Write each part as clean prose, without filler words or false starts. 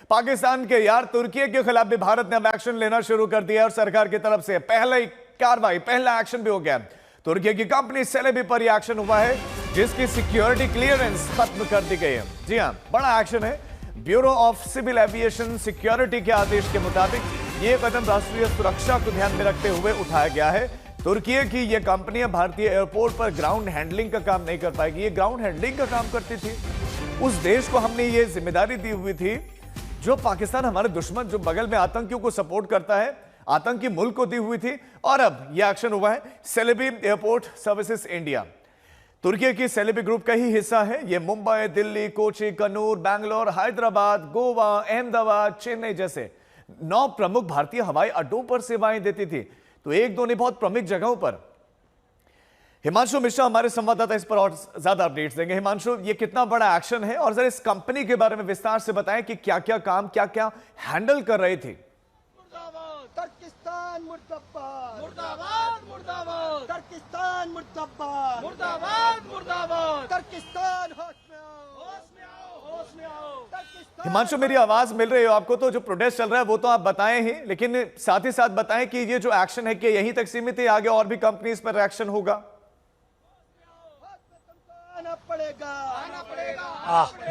पाकिस्तान के यार तुर्की के खिलाफ भी भारत ने अब एक्शन लेना शुरू कर दिया और सरकार की तरफ से पहला कार्रवाई, पहला एक्शन भी हो गया। तुर्की की कंपनी सेलेबी पर यह एक्शन हुआ है जिसकी सिक्योरिटी क्लियरेंस खत्म कर दी गई है। जी हां, बड़ा एक्शन है। Bureau of civil aviation security के आदेश के मुताबिक यह कदम राष्ट्रीय सुरक्षा को ध्यान में रखते हुए उठाया गया है। तुर्की की यह कंपनियां भारतीय एयरपोर्ट पर ग्राउंड हैंडलिंग का काम नहीं कर पाएगी। ये ग्राउंड हैंडलिंग का काम करती थी। उस देश को हमने ये जिम्मेदारी दी हुई थी जो पाकिस्तान, हमारे दुश्मन, जो बगल में आतंकियों को सपोर्ट करता है, आतंकी मुल्क को दी हुई थी। और अब यह एक्शन हुआ है। सेलेबी एयरपोर्ट सर्विसेज इंडिया तुर्की की सेलेबी ग्रुप का ही हिस्सा है। यह मुंबई, दिल्ली, कोची, कन्नूर, बैंगलोर, हैदराबाद, गोवा, अहमदाबाद, चेन्नई जैसे 9 प्रमुख भारतीय हवाई अड्डों पर सेवाएं देती थी। तो एक दो नहीं, बहुत प्रमुख जगहों पर। हिमांशु मिश्रा हमारे संवाददाता इस पर और ज्यादा अपडेट्स देंगे। हिमांशु, ये कितना बड़ा एक्शन है और जरा इस कंपनी के बारे में विस्तार से बताएं कि क्या क्या काम, क्या क्या हैंडल कर रही थी। तुर्किस्तान मुर्दाबाद, मुर्दाबाद, मुर्दाबाद, तुर्किस्तान मुर्दाबाद, मुर्दाबाद, मुर्दाबाद, तुर्किस्तान होश में आओ, होश में आओ, होश में आओ। हिमांशु, मेरी आवाज मिल रही हो आपको? तो जो प्रोटेस्ट चल रहा है वो तो आप बताएं ही, लेकिन साथ ही साथ बताएं कि ये जो एक्शन है कि यहीं तक सीमित है, आगे और भी कंपनीज पर एक्शन होगा?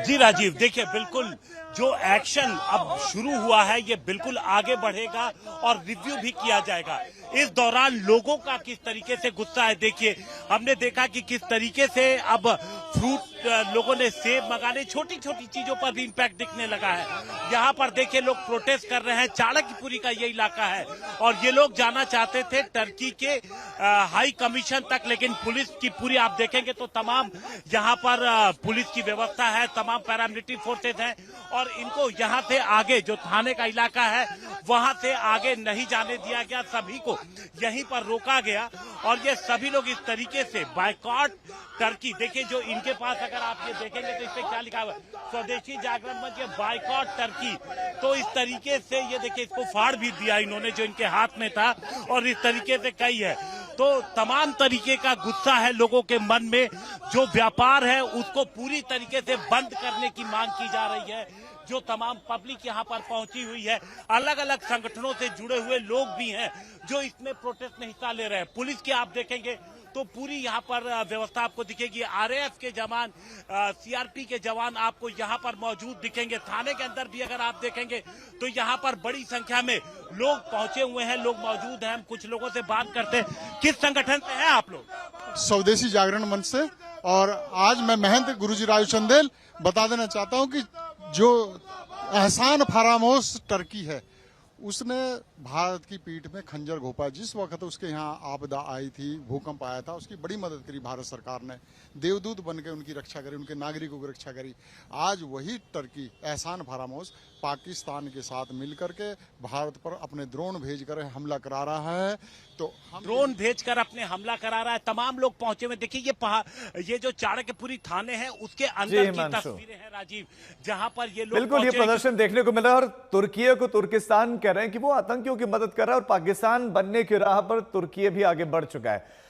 जी राजीव, देखिए बिल्कुल जो एक्शन अब शुरू हुआ है ये बिल्कुल आगे बढ़ेगा और रिव्यू भी किया जाएगा। इस दौरान लोगों का किस तरीके से गुस्सा है, देखिए हमने देखा कि किस तरीके से अब फ्रूट लोगों ने सेब मंगाने, छोटी छोटी चीजों पर भी इम्पैक्ट दिखने लगा है। यहाँ पर देखिए लोग प्रोटेस्ट कर रहे हैं। चाणक्यपुरी का ये इलाका है और ये लोग जाना चाहते थे टर्की के हाई कमीशन तक, लेकिन पुलिस की पूरी आप देखेंगे तो तमाम यहाँ पर पुलिस की व्यवस्था है, तमाम पैरामिलिट्री फोर्सेज हैं और इनको यहाँ से आगे जो थाने का इलाका है वहां से आगे नहीं जाने दिया गया। सभी को यहीं पर रोका गया और ये सभी लोग इस तरीके से बायकॉट टर्की, देखिए जो इनके पास अगर आप ये देखेंगे तो इस पे क्या लिखा हुआ है, स्वदेशी जागरण मंच, ये बायकॉट टर्की। तो इस तरीके से ये देखिए इसको फाड़ भी दिया इन्होंने जो इनके हाथ में था और इस तरीके से कही है। तो तमाम तरीके का गुस्सा है लोगों के मन में। जो व्यापार है उसको पूरी तरीके से बंद करने की मांग की जा रही है। जो तमाम पब्लिक यहाँ पर पहुंची हुई है, अलग अलग संगठनों से जुड़े हुए लोग भी हैं जो इसमें प्रोटेस्ट में हिस्सा ले रहे हैं। पुलिस की आप देखेंगे तो पूरी यहाँ पर व्यवस्था आपको दिखेगी। आरएएफ के जवान, सीआरपी के जवान आपको यहाँ पर मौजूद दिखेंगे। थाने के अंदर भी अगर आप देखेंगे तो यहाँ पर बड़ी संख्या में लोग पहुंचे हुए हैं, लोग मौजूद हैं। हम कुछ लोगों से बात करते हैं। किस संगठन से हैं आप लोग? स्वदेशी जागरण मंच से। और आज मैं महंत गुरुजी राजू चंदेल बता देना चाहता हूँ कि जो एहसान फरामोश टर्की है उसने भारत की पीठ में खंजर घोंपा। जिस वक्त उसके यहाँ आपदा आई थी, भूकंप आया था, उसकी बड़ी मदद करी भारत सरकार ने। देवदूत बनकर उनकी रक्षा करी, उनके नागरिकों की रक्षा करी। आज वही टर्की एहसान फरामोश पाकिस्तान के साथ मिलकर के भारत पर अपने ड्रोन भेजकर हमला करा रहा है। तो ड्रोन भेजकर अपने हमला करा रहा है। तमाम लोग पहुंचे हुए, देखिए ये जो चाणक्यपुरी थाने है उसके अंदर की तस्वीरें हैं राजीव, जहां पर ये लोग बिल्कुल ये प्रदर्शन देखने को मिल रहा है। और तुर्की को तुर्किस्तान कह रहे हैं कि वो आतंकियों की मदद कर रहा है और पाकिस्तान बनने की राह पर तुर्की भी आगे बढ़ चुका है।